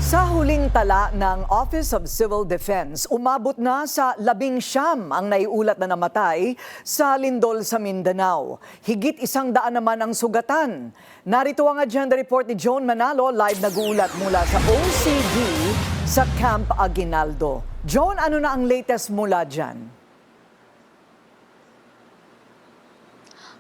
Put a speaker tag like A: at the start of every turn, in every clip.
A: Sa huling tala ng Office of Civil Defense, umabot na sa 19 ang naiulat na namatay sa lindol sa Mindanao. Higit 100 naman ang sugatan. Narito ang agenda report ni John Manalo, live nag-uulat mula sa OCD sa Camp Aguinaldo. John, ano na ang latest mula dyan?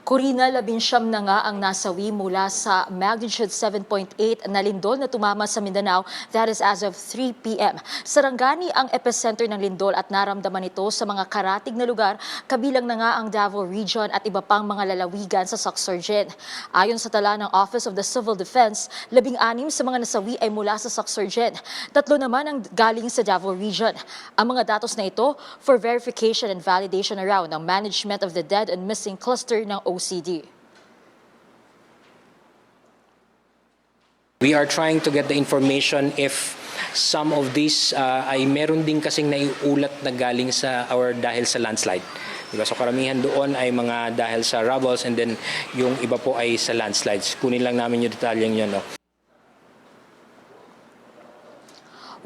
B: Corina, 19 na nga ang nasawi mula sa magnitude 7.8 na lindol na tumama sa Mindanao. That is as of 3 p.m. Sarangani ang epicenter ng lindol at naramdaman ito sa mga karatig na lugar, kabilang na nga ang Davao Region at iba pang mga lalawigan sa Suxurgen. Ayon sa tala ng Office of the Civil Defense, 16 sa mga nasawi ay mula sa Suxurgen. 3 naman ang galing sa Davao Region. Ang mga datos na ito for verification and validation around ang management of the dead and missing cluster ng OCD.
C: We are trying to get the information if some of these ay meron din kasing naiulat na galing sa dahil sa landslide. Diba? So karamihan doon ay mga dahil sa rubbles and then yung iba po ay sa landslides. Kunin lang namin yung detalyeng yun. No?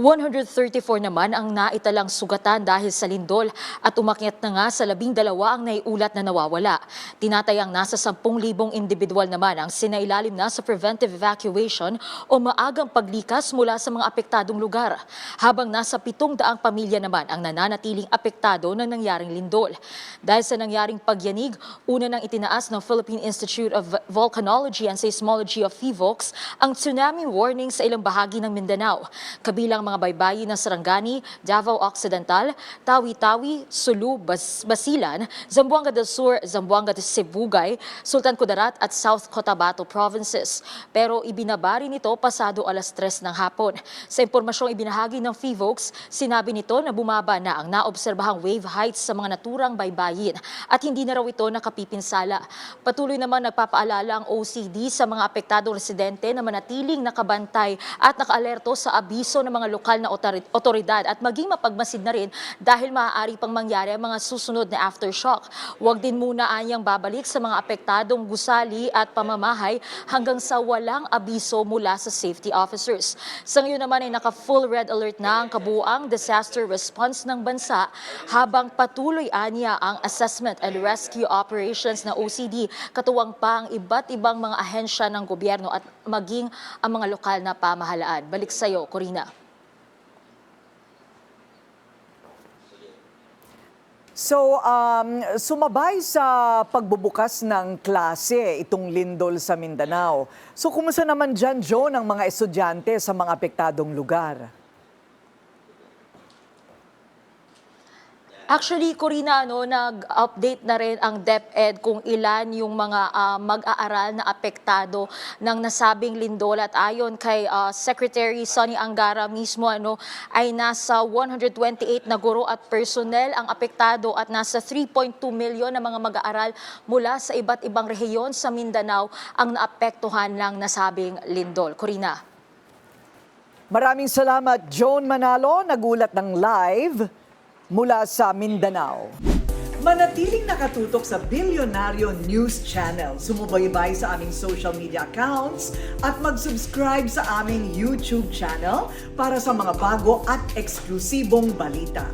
B: 134 naman ang naitalang sugatan dahil sa lindol at umakyat na nga sa 12 ang naiulat na nawawala. Tinatayang nasa 10,000 individual naman ang sinailalim na sa preventive evacuation o maagang paglikas mula sa mga apektadong lugar. Habang nasa 700 pamilya naman ang nananatiling apektado ng nangyaring lindol. Dahil sa nangyaring pagyanig, una nang itinaas ng Philippine Institute of Volcanology and Seismology of PHIVOLCS ang tsunami warning sa ilang bahagi ng Mindanao. Kabilang mga baybayin ng Sarangani, Davao Occidental, Tawi-Tawi, Sulu, Basilan, Zamboanga del Sur, Zamboanga de Sibugay, Sultan Kudarat at South Cotabato provinces. Pero ibinabari nito pasado 3:00 ng hapon. Sa impormasyong ibinahagi ng PHIVOLCS, sinabi nito na bumaba na ang naobserbahang wave heights sa mga naturang baybayin at hindi na raw ito nakapipinsala. Patuloy naman nagpapaalala ang OCD sa mga apektadong residente na manatiling nakabantay at nakaalerto sa abiso ng mga lokal na otoridad at maging mapagmasid na rin dahil maaari pang mangyari ang mga susunod na aftershock. Huwag din muna anyang babalik sa mga apektadong gusali at pamamahay hanggang sa walang abiso mula sa safety officers. Sa ngayon naman ay naka-full red alert na ang kabuuang disaster response ng bansa habang patuloy anya ang assessment and rescue operations na OCD, katuwang pa ang iba't ibang mga ahensya ng gobyerno at maging ang mga lokal na pamahalaan. Balik sa iyo, Corina.
A: So, sumabay sa pagbubukas ng klase itong lindol sa Mindanao. So, kumusta naman dyan, John, ang mga estudyante sa mga apektadong lugar?
B: Actually, Corina, nag-update na rin ang DepEd kung ilan yung mga mag-aaral na apektado ng nasabing lindol. At ayon kay Secretary Sonny Angara mismo, ay nasa 128 na guro at personnel ang apektado at nasa 3.2 milyon na mga mag-aaral mula sa iba't ibang rehiyon sa Mindanao ang naapektuhan ng nasabing lindol. Corina.
A: Maraming salamat, John Manalo, nagulat ng live mula sa Mindanao. Manatiling nakatutok sa Bilyonaryo News Channel. Sumubaybay sa aming social media accounts at mag-subscribe sa aming YouTube channel para sa mga bago at eksklusibong balita.